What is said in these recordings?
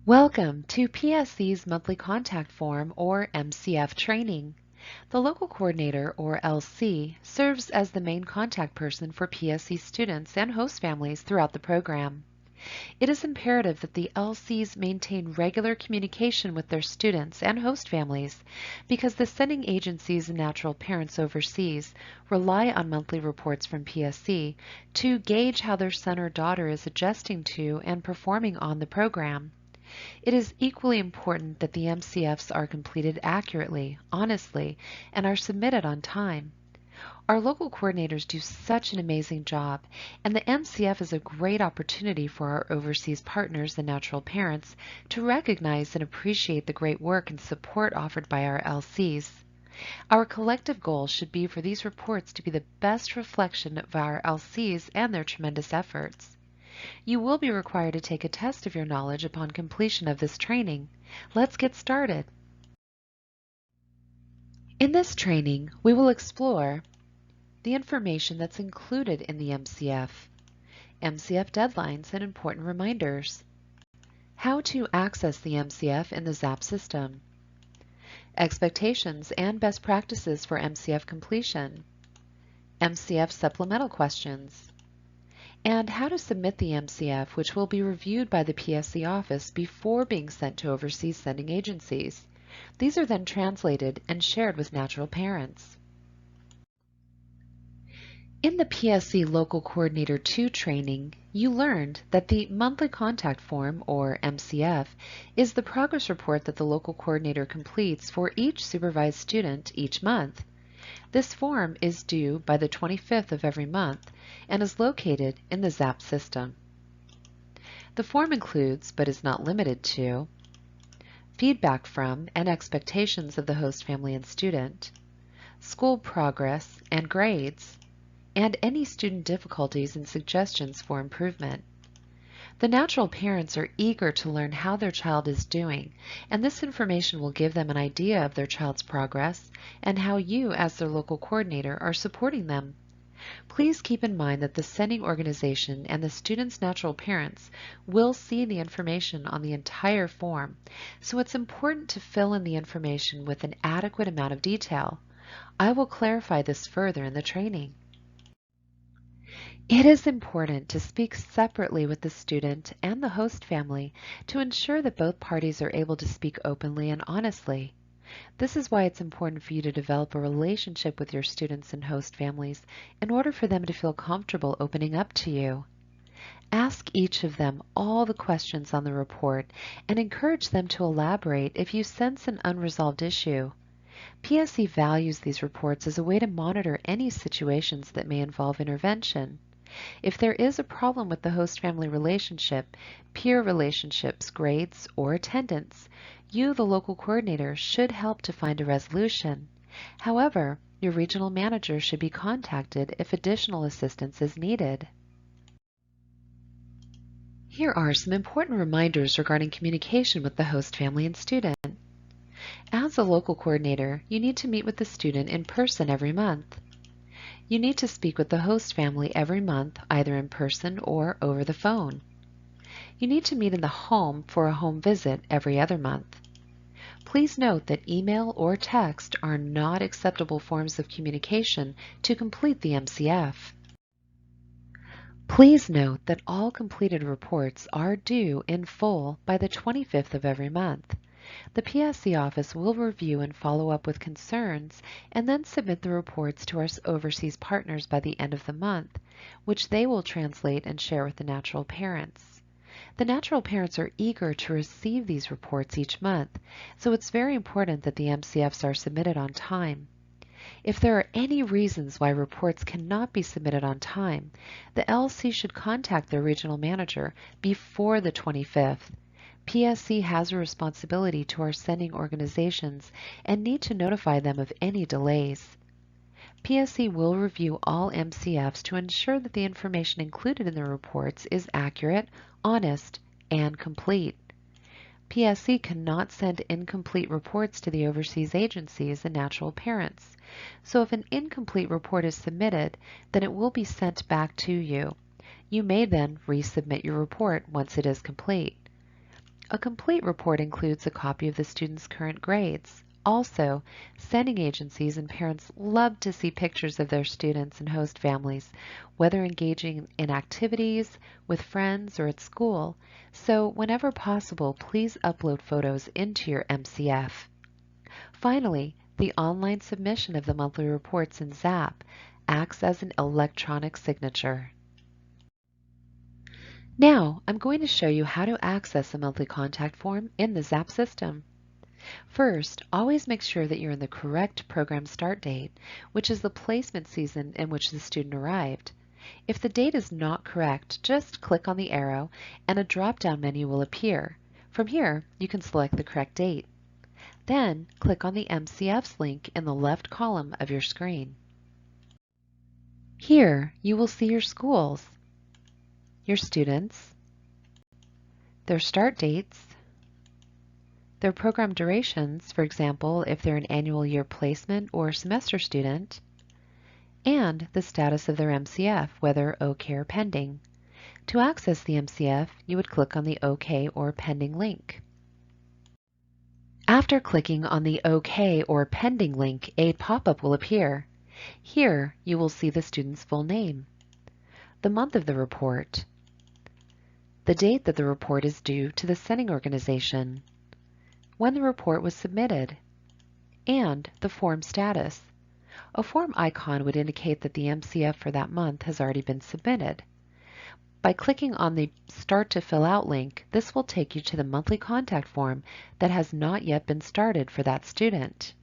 Welcome to PSE's Monthly Contact Form or MCF Training. The Local Coordinator or LC serves as the main contact person for PSE students and host families throughout the program. It is imperative that the LCs maintain regular communication with their students and host families because the sending agencies and natural parents overseas rely on monthly reports from PSE to gauge how their son or daughter is adjusting to and performing on the program. It is equally important that the MCFs are completed accurately, honestly, and are submitted on time. Our local coordinators do such an amazing job, and the MCF is a great opportunity for our overseas partners and natural parents to recognize and appreciate the great work and support offered by our LCs. Our collective goal should be for these reports to be the best reflection of our LCs and their tremendous efforts. You will be required to take a test of your knowledge upon completion of this training. Let's get started. In this training, we will explore the information that's included in the MCF, MCF deadlines and important reminders, how to access the MCF in the ZAP system, expectations and best practices for MCF completion, MCF supplemental questions, and how to submit the MCF, which will be reviewed by the PSE office before being sent to overseas sending agencies. These are then translated and shared with natural parents. In the PSE Local Coordinator 2 training, you learned that the Monthly Contact Form, or MCF, is the progress report that the local coordinator completes for each supervised student each month. This form is due by the 25th of every month and is located in the ZAP system. The form includes, but is not limited to, feedback from and expectations of the host family and student, school progress and grades, and any student difficulties and suggestions for improvement. The natural parents are eager to learn how their child is doing, and this information will give them an idea of their child's progress and how you, as their local coordinator, are supporting them. Please keep in mind that the sending organization and the student's natural parents will see the information on the entire form, so it's important to fill in the information with an adequate amount of detail. I will clarify this further in the training. It is important to speak separately with the student and the host family to ensure that both parties are able to speak openly and honestly. This is why it's important for you to develop a relationship with your students and host families in order for them to feel comfortable opening up to you. Ask each of them all the questions on the report and encourage them to elaborate if you sense an unresolved issue. PSE values these reports as a way to monitor any situations that may involve intervention. If there is a problem with the host-family relationship, peer relationships, grades, or attendance, you, the local coordinator, should help to find a resolution. However, your regional manager should be contacted if additional assistance is needed. Here are some important reminders regarding communication with the host family and student. As a local coordinator, you need to meet with the student in person every month. You need to speak with the host family every month, either in person or over the phone. You need to meet in the home for a home visit every other month. Please note that email or text are not acceptable forms of communication to complete the MCF. Please note that all completed reports are due in full by the 25th of every month. The PSE office will review and follow up with concerns and then submit the reports to our overseas partners by the end of the month, which they will translate and share with the natural parents. The natural parents are eager to receive these reports each month, so it's very important that the MCFs are submitted on time. If there are any reasons why reports cannot be submitted on time, the LC should contact their regional manager before the 25th. PSE has a responsibility to our sending organizations and need to notify them of any delays. PSE will review all MCFs to ensure that the information included in the reports is accurate, honest, and complete. PSE cannot send incomplete reports to the overseas agencies and natural parents, so if an incomplete report is submitted, then it will be sent back to you. You may then resubmit your report once it is complete. A complete report includes a copy of the student's current grades. Also, sending agencies and parents love to see pictures of their students and host families, whether engaging in activities, with friends, or at school. So, whenever possible, please upload photos into your MCF. Finally, the online submission of the monthly reports in ZAP acts as an electronic signature. Now, I'm going to show you how to access a monthly contact form in the ZAP system. First, always make sure that you're in the correct program start date, which is the placement season in which the student arrived. If the date is not correct, just click on the arrow and a drop-down menu will appear. From here, you can select the correct date. Then, click on the MCFs link in the left column of your screen. Here, you will see your schools, your students, their start dates, their program durations, for example, if they're an annual year placement or semester student, and the status of their MCF, whether OK or pending. To access the MCF, you would click on the OK or pending link. After clicking on the OK or pending link, a pop-up will appear. Here, you will see the student's full name, the month of the report, the date that the report is due to the sending organization, when the report was submitted, and the form status. A form icon would indicate that the MCF for that month has already been submitted. By clicking on the Start to Fill Out link, this will take you to the monthly contact form that has not yet been started for that student.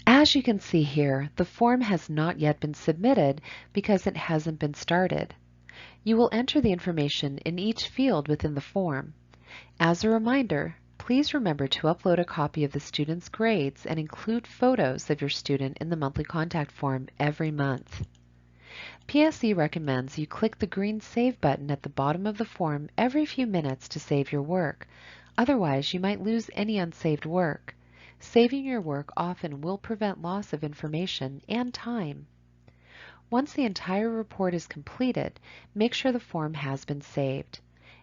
As you can see here, the form has not yet been submitted because it hasn't been started. You will enter the information in each field within the form. As a reminder, please remember to upload a copy of the student's grades and include photos of your student in the monthly contact form every month. PSE recommends you click the green Save button at the bottom of the form every few minutes to save your work. Otherwise, you might lose any unsaved work. Saving your work often will prevent loss of information and time. Once the entire report is completed, make sure the form has been saved.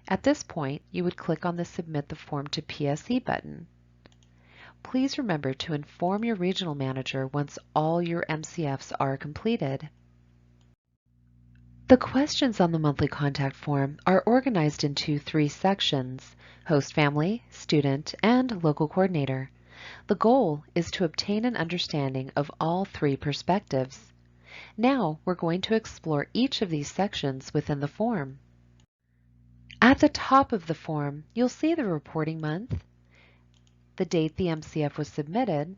At this point, you would click on the Submit the Form to PSE button. Please remember to inform your regional manager once all your MCFs are completed. The questions on the monthly contact form are organized into 3 sections: host family, student, and local coordinator. The goal is to obtain an understanding of all 3 perspectives. Now we're going to explore each of these sections within the form. At the top of the form, you'll see the reporting month, the date the MCF was submitted,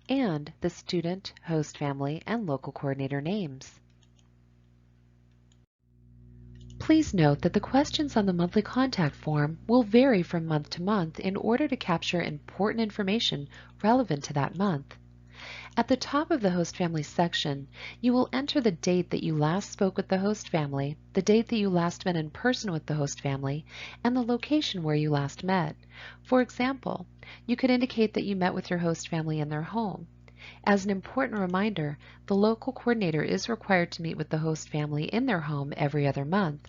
and the student, host family, and local coordinator names. Please note that the questions on the monthly contact form will vary from month to month in order to capture important information relevant to that month. At the top of the host family section, you will enter the date that you last spoke with the host family, the date that you last met in person with the host family, and the location where you last met. For example, you could indicate that you met with your host family in their home. As an important reminder, the local coordinator is required to meet with the host family in their home every other month.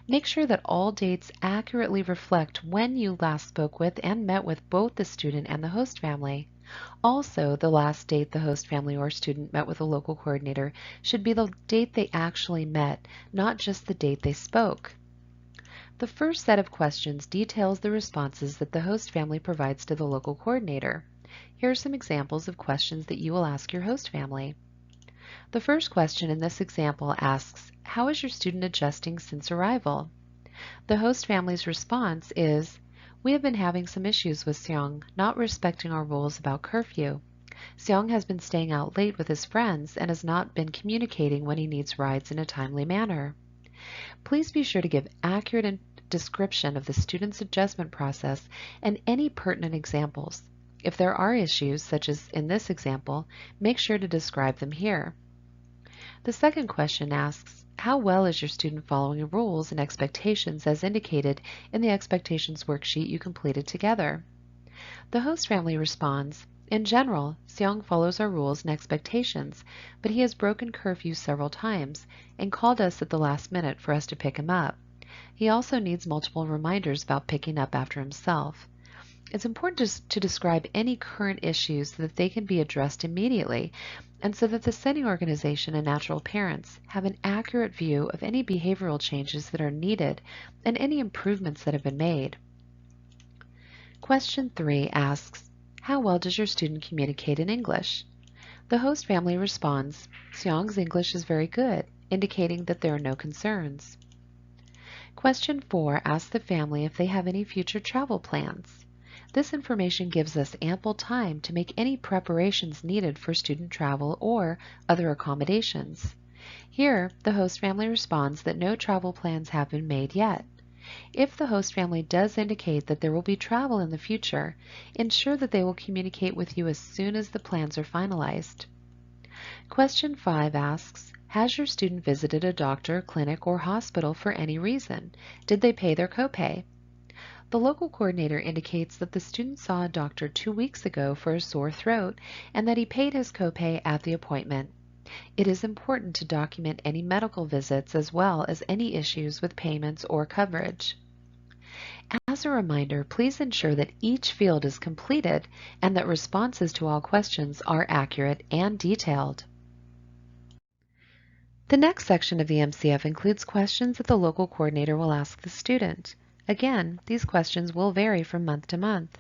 Make sure that all dates accurately reflect when you last spoke with and met with both the student and the host family. Also, the last date the host family or student met with a local coordinator should be the date they actually met, not just the date they spoke. The first set of questions details the responses that the host family provides to the local coordinator. Here are some examples of questions that you will ask your host family. The first question in this example asks, "How is your student adjusting since arrival?" The host family's response is, "We have been having some issues with Seong not respecting our rules about curfew. Seong has been staying out late with his friends and has not been communicating when he needs rides in a timely manner." Please be sure to give accurate description of the student's adjustment process and any pertinent examples. If there are issues, such as in this example, make sure to describe them here. The second question asks, "How well is your student following the rules and expectations as indicated in the expectations worksheet you completed together?" The host family responds, "In general, Seong follows our rules and expectations, but he has broken curfew several times and called us at the last minute for us to pick him up. He also needs multiple reminders about picking up after himself. It's important to describe any current issues so that they can be addressed immediately, and so that the sending organization and natural parents have an accurate view of any behavioral changes that are needed and any improvements that have been made. Question 3 asks, how well does your student communicate in English? The host family responds, Xiang's English is very good, indicating that there are no concerns. Question 4 asks the family if they have any future travel plans. This information gives us ample time to make any preparations needed for student travel or other accommodations. Here, the host family responds that no travel plans have been made yet. If the host family does indicate that there will be travel in the future, ensure that they will communicate with you as soon as the plans are finalized. Question 5 asks, has your student visited a doctor, clinic, or hospital for any reason? Did they pay their copay? The local coordinator indicates that the student saw a doctor 2 weeks ago for a sore throat and that he paid his copay at the appointment. It is important to document any medical visits as well as any issues with payments or coverage. As a reminder, please ensure that each field is completed and that responses to all questions are accurate and detailed. The next section of the MCF includes questions that the local coordinator will ask the student. Again, these questions will vary from month to month.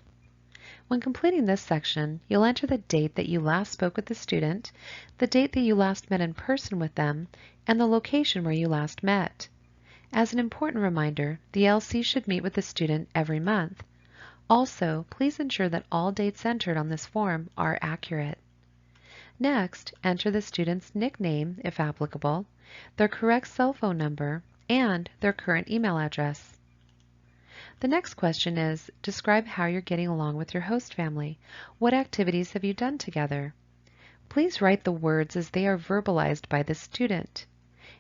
When completing this section, you'll enter the date that you last spoke with the student, the date that you last met in person with them, and the location where you last met. As an important reminder, the LC should meet with the student every month. Also, please ensure that all dates entered on this form are accurate. Next, enter the student's nickname, if applicable, their correct cell phone number, and their current email address. The next question is, describe how you're getting along with your host family. What activities have you done together? Please write the words as they are verbalized by the student.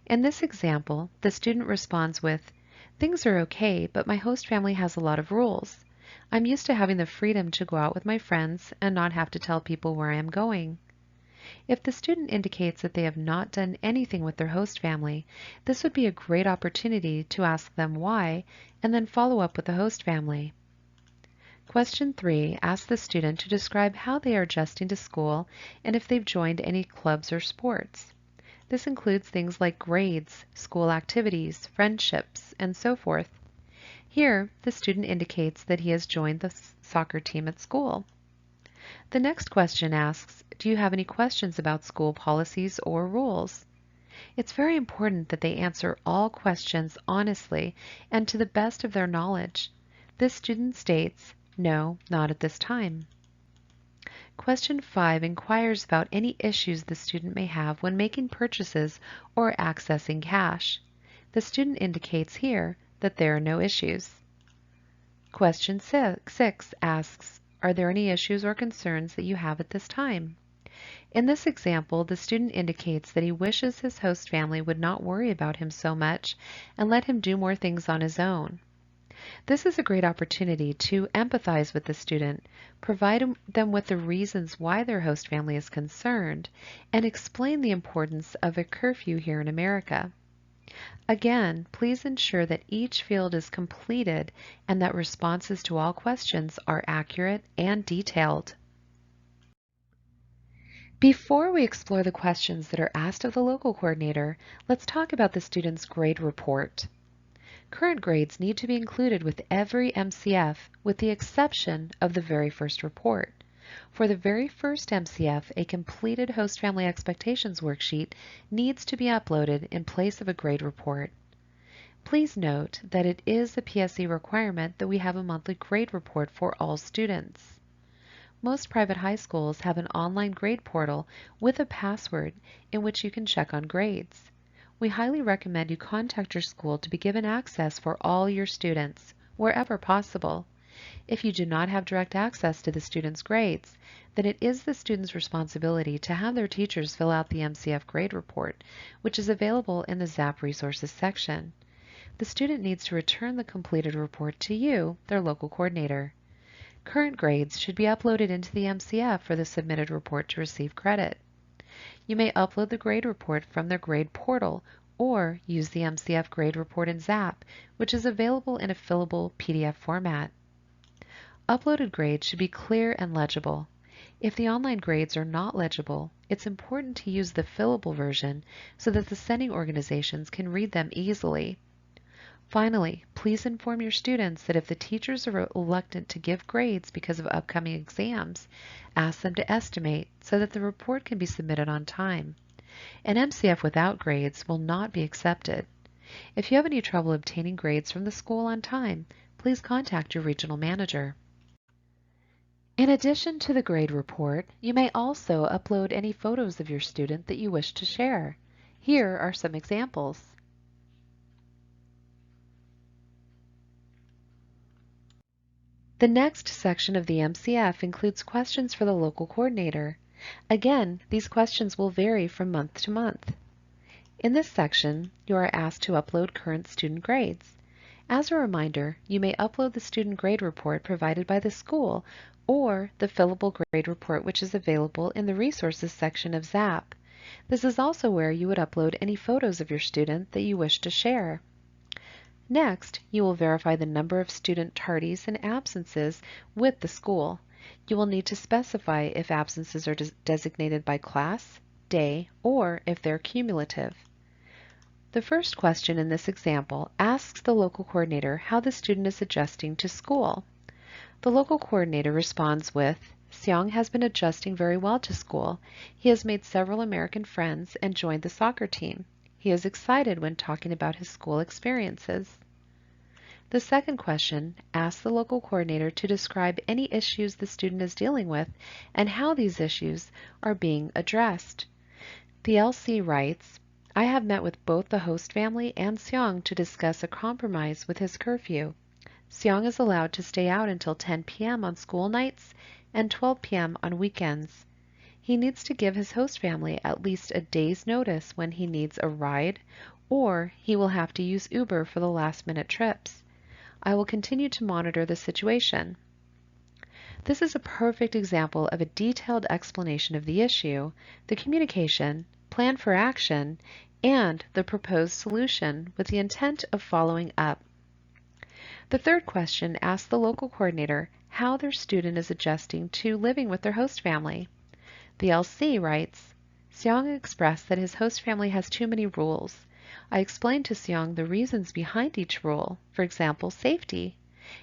In this example, the student responds with, things are okay, but my host family has a lot of rules. I'm used to having the freedom to go out with my friends and not have to tell people where I am going. If the student indicates that they have not done anything with their host family, this would be a great opportunity to ask them why and then follow up with the host family. Question 3 asks the student to describe how they are adjusting to school and if they've joined any clubs or sports. This includes things like grades, school activities, friendships, and so forth. Here, the student indicates that he has joined the soccer team at school. The next question asks, do you have any questions about school policies or rules? It's very important that they answer all questions honestly and to the best of their knowledge. This student states, no, not at this time. Question 5 inquires about any issues the student may have when making purchases or accessing cash. The student indicates here that there are no issues. Question 6 asks, are there any issues or concerns that you have at this time? In this example, the student indicates that he wishes his host family would not worry about him so much and let him do more things on his own. This is a great opportunity to empathize with the student, provide them with the reasons why their host family is concerned, and explain the importance of a curfew here in America. Again, please ensure that each field is completed and that responses to all questions are accurate and detailed. Before we explore the questions that are asked of the local coordinator, let's talk about the student's grade report. Current grades need to be included with every MCF with the exception of the very first report. For the very first MCF, a completed host family expectations worksheet needs to be uploaded in place of a grade report. Please note that it is a PSE requirement that we have a monthly grade report for all students. Most private high schools have an online grade portal with a password in which you can check on grades. We highly recommend you contact your school to be given access for all your students, wherever possible. If you do not have direct access to the student's grades, then it is the student's responsibility to have their teachers fill out the MCF grade report, which is available in the ZAP Resources section. The student needs to return the completed report to you, their local coordinator. Current grades should be uploaded into the MCF for the submitted report to receive credit. You may upload the grade report from their grade portal or use the MCF grade report in Zap, which is available in a fillable PDF format. Uploaded grades should be clear and legible. If the online grades are not legible, it's important to use the fillable version so that the sending organizations can read them easily. Finally, please inform your students that if the teachers are reluctant to give grades because of upcoming exams, ask them to estimate so that the report can be submitted on time. An MCF without grades will not be accepted. If you have any trouble obtaining grades from the school on time, please contact your regional manager. In addition to the grade report, you may also upload any photos of your student that you wish to share. Here are some examples. The next section of the MCF includes questions for the local coordinator. Again, these questions will vary from month to month. In this section, you are asked to upload current student grades. As a reminder, you may upload the student grade report provided by the school or the fillable grade report, which is available in the resources section of Zap. This is also where you would upload any photos of your student that you wish to share. Next, you will verify the number of student tardies and absences with the school. You will need to specify if absences are designated by class, day, or if they're cumulative. The first question in this example asks the local coordinator how the student is adjusting to school. The local coordinator responds with, "Seong has been adjusting very well to school. He has made several American friends and joined the soccer team. He is excited when talking about his school experiences." The second question asks the local coordinator to describe any issues the student is dealing with and how these issues are being addressed. The LC writes, "I have met with both the host family and Seong to discuss a compromise with his curfew. Seong is allowed to stay out until 10 p.m. on school nights and 12 p.m. on weekends. He needs to give his host family at least a day's notice when he needs a ride, or he will have to use Uber for the last-minute trips. I will continue to monitor the situation." This is a perfect example of a detailed explanation of the issue, the communication, plan for action, and the proposed solution with the intent of following up. The third question asks the local coordinator how their student is adjusting to living with their host family. The LC writes, "Seong expressed that his host family has too many rules. I explained to Seong the reasons behind each rule, for example, safety,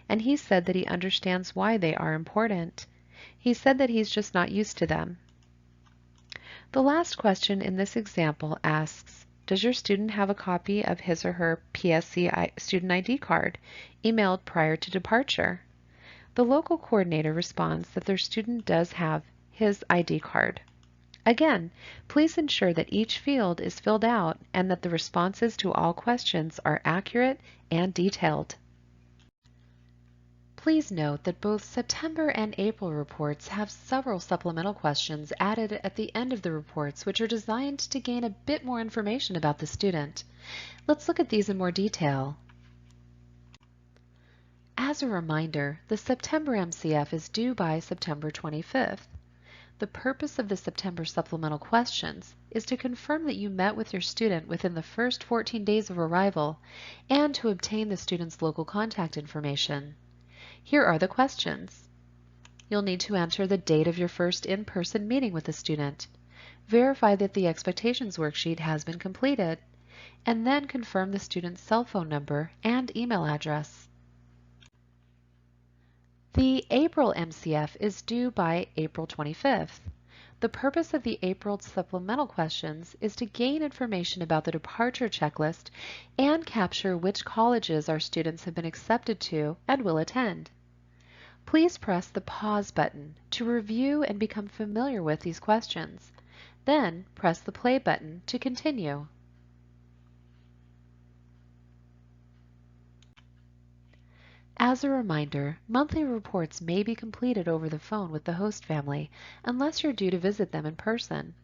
and he said that he understands why they are important. He said that he's just not used to them." The last question in this example asks, "Does your student have a copy of his or her PSE student ID card emailed prior to departure?" The local coordinator responds that their student does have his ID card. Again, please ensure that each field is filled out and that the responses to all questions are accurate and detailed. Please note that both September and April reports have several supplemental questions added at the end of the reports, which are designed to gain a bit more information about the student. Let's look at these in more detail. As a reminder, the September MCF is due by September 25th. The purpose of the September supplemental questions is to confirm that you met with your student within the first 14 days of arrival and to obtain the student's local contact information. Here are the questions. You'll need to enter the date of your first in-person meeting with the student, verify that the expectations worksheet has been completed, and then confirm the student's cell phone number and email address. The April MCF is due by April 25th. The purpose of the April supplemental questions is to gain information about the departure checklist and capture which colleges our students have been accepted to and will attend. Please press the pause button to review and become familiar with these questions. Then press the play button to continue. As a reminder, monthly reports may be completed over the phone with the host family unless you're due to visit them in person.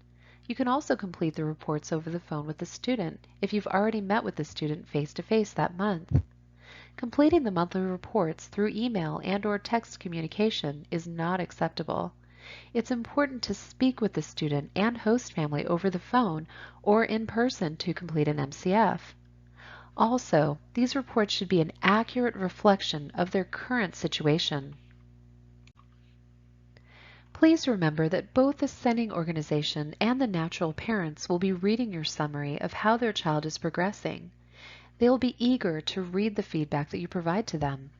You can also complete the reports over the phone with the student if you've already met with the student face-to-face that month. Completing the monthly reports through email and/or text communication is not acceptable. It's important to speak with the student and host family over the phone or in person to complete an MCF. Also, these reports should be an accurate reflection of their current situation. Please remember that both the sending organization and the natural parents will be reading your summary of how their child is progressing. They will be eager to read the feedback that you provide to them.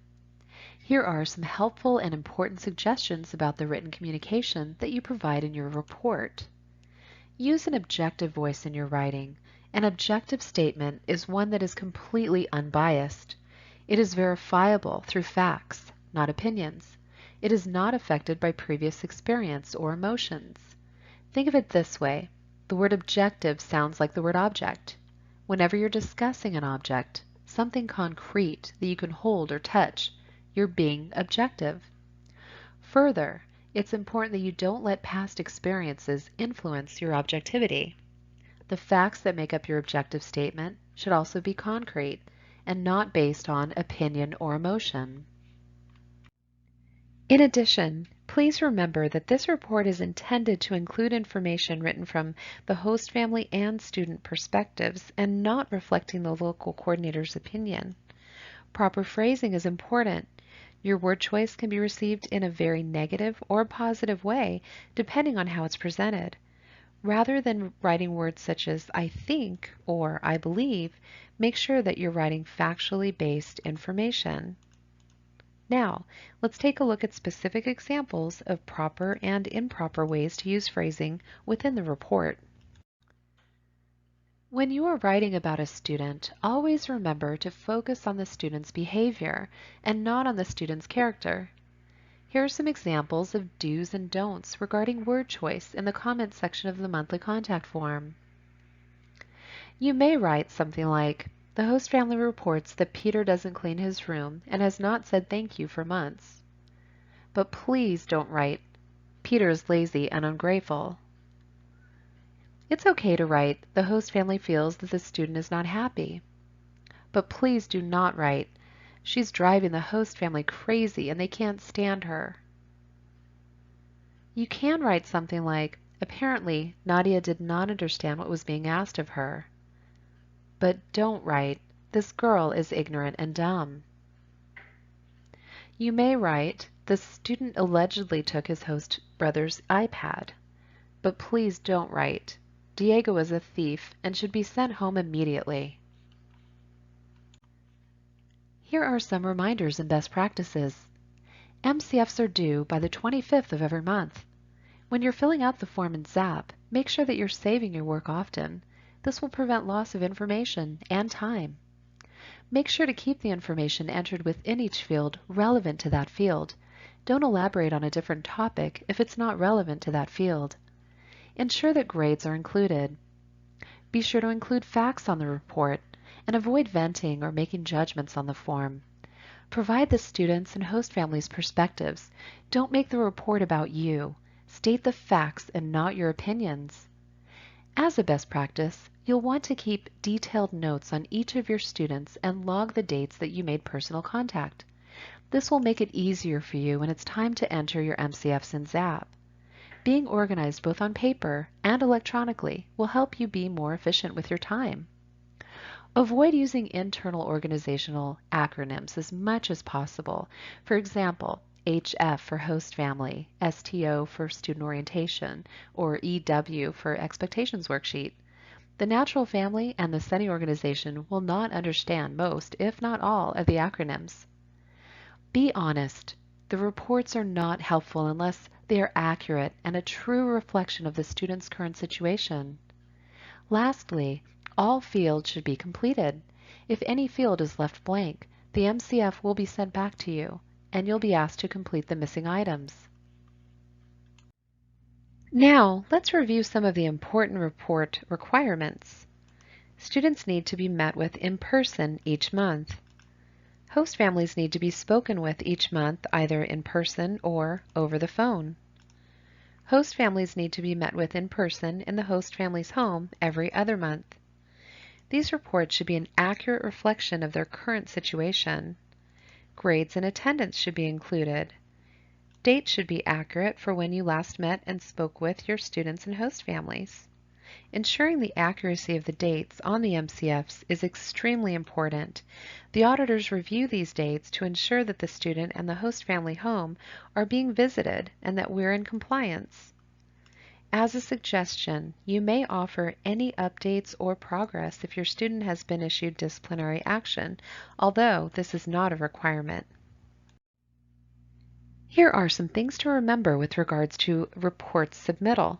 Here are some helpful and important suggestions about the written communication that you provide in your report. Use an objective voice in your writing. An objective statement is one that is completely unbiased. It is verifiable through facts, not opinions. It is not affected by previous experience or emotions. Think of it this way. The word objective sounds like the word object. Whenever you're discussing an object, something concrete that you can hold or touch, you're being objective. Further, it's important that you don't let past experiences influence your objectivity. The facts that make up your objective statement should also be concrete and not based on opinion or emotion. In addition, please remember that this report is intended to include information written from the host family and student perspectives and not reflecting the local coordinator's opinion. Proper phrasing is important. Your word choice can be received in a very negative or positive way depending on how it's presented. Rather than writing words such as I think or I believe, make sure that you're writing factually based information. Now, let's take a look at specific examples of proper and improper ways to use phrasing within the report. When you are writing about a student, always remember to focus on the student's behavior and not on the student's character. Here are some examples of do's and don'ts regarding word choice in the comment section of the monthly contact form. You may write something like, the host family reports that Peter doesn't clean his room and has not said thank you for months. But please don't write, Peter is lazy and ungrateful. It's okay to write, the host family feels that the student is not happy. But please do not write, she's driving the host family crazy and they can't stand her. You can write something like, apparently Nadia did not understand what was being asked of her. But don't write, this girl is ignorant and dumb. You may write, the student allegedly took his host brother's iPad. But please don't write, Diego is a thief and should be sent home immediately. Here are some reminders and best practices. MCFs are due by the 25th of every month. When you're filling out the form in ZAP, make sure that you're saving your work often. This will prevent loss of information and time. Make sure to keep the information entered within each field relevant to that field. Don't elaborate on a different topic if it's not relevant to that field. Ensure that grades are included. Be sure to include facts on the report and avoid venting or making judgments on the form. Provide the students and host families' perspectives. Don't make the report about you. State the facts and not your opinions. As a best practice, you'll want to keep detailed notes on each of your students and log the dates that you made personal contact. This will make it easier for you when it's time to enter your MCFs in ZAP. Being organized both on paper and electronically will help you be more efficient with your time. Avoid using internal organizational acronyms as much as possible. For example, HF for host family, STO for student orientation, or EW for expectations worksheet. The natural family and the SENI organization will not understand most, if not all, of the acronyms. Be honest. The reports are not helpful unless they are accurate and a true reflection of the student's current situation. Lastly, all fields should be completed. If any field is left blank, the MCF will be sent back to you, and you'll be asked to complete the missing items. Now, let's review some of the important report requirements. Students need to be met with in person each month. Host families need to be spoken with each month either in person or over the phone. Host families need to be met with in person in the host family's home every other month. These reports should be an accurate reflection of their current situation. Grades and attendance should be included. Dates should be accurate for when you last met and spoke with your students and host families. Ensuring the accuracy of the dates on the MCFs is extremely important. The auditors review these dates to ensure that the student and the host family home are being visited and that we're in compliance. As a suggestion, you may offer any updates or progress if your student has been issued disciplinary action, although this is not a requirement. Here are some things to remember with regards to reports submittal.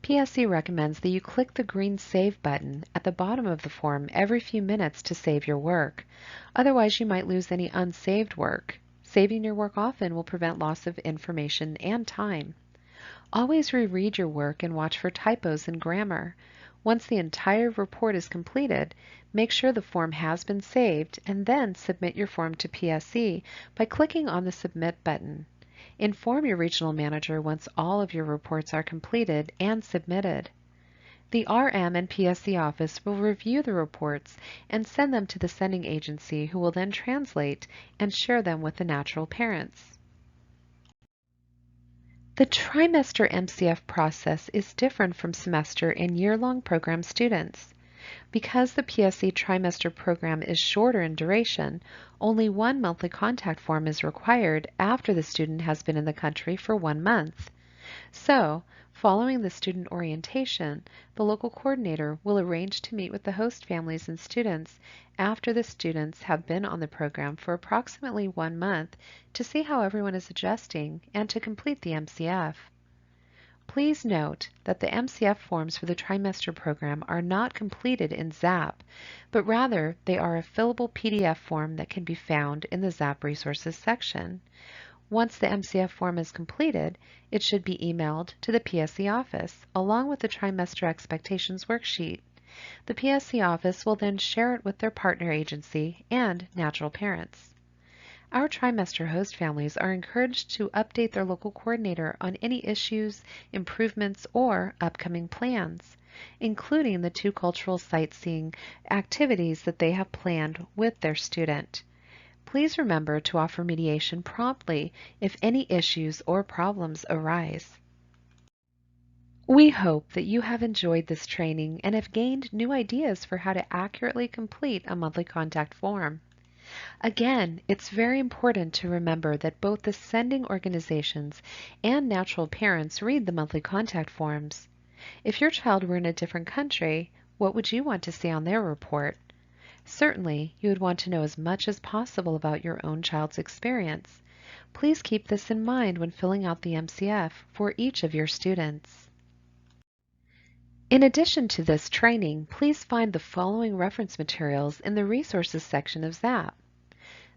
PSE recommends that you click the green Save button at the bottom of the form every few minutes to save your work. Otherwise, you might lose any unsaved work. Saving your work often will prevent loss of information and time. Always reread your work and watch for typos in grammar. Once the entire report is completed, make sure the form has been saved and then submit your form to PSE by clicking on the Submit button. Inform your regional manager once all of your reports are completed and submitted. The RM and PSE office will review the reports and send them to the sending agency, who will then translate and share them with the natural parents. The trimester MCF process is different from semester and year-long program students. Because the PSE trimester program is shorter in duration, only one monthly contact form is required after the student has been in the country for 1 month. So, following the student orientation, the local coordinator will arrange to meet with the host families and students after the students have been on the program for approximately 1 month to see how everyone is adjusting and to complete the MCF. Please note that the MCF forms for the trimester program are not completed in ZAP, but rather they are a fillable PDF form that can be found in the ZAP Resources section. Once the MCF form is completed, it should be emailed to the PSE office along with the trimester expectations worksheet. The PSE office will then share it with their partner agency and natural parents. Our trimester host families are encouraged to update their local coordinator on any issues, improvements, or upcoming plans, including the 2 cultural sightseeing activities that they have planned with their student. Please remember to offer mediation promptly if any issues or problems arise. We hope that you have enjoyed this training and have gained new ideas for how to accurately complete a monthly contact form. Again, it's very important to remember that both the sending organizations and natural parents read the monthly contact forms. If your child were in a different country, what would you want to see on their report? Certainly, you would want to know as much as possible about your own child's experience. Please keep this in mind when filling out the MCF for each of your students. In addition to this training, please find the following reference materials in the Resources section of ZAP.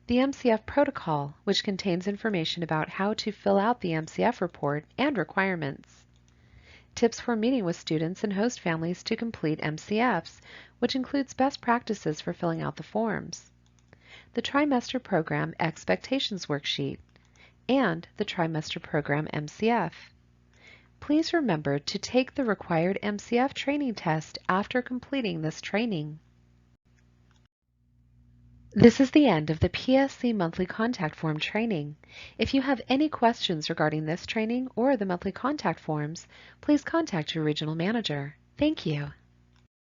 The MCF Protocol, which contains information about how to fill out the MCF report and requirements. Tips for meeting with students and host families to complete MCFs, which includes best practices for filling out the forms. The Trimester Program Expectations Worksheet, and the Trimester Program MCF. Please remember to take the required MCF training test after completing this training. This is the end of the PSE Monthly Contact Form training. If you have any questions regarding this training or the monthly contact forms, please contact your regional manager. Thank you.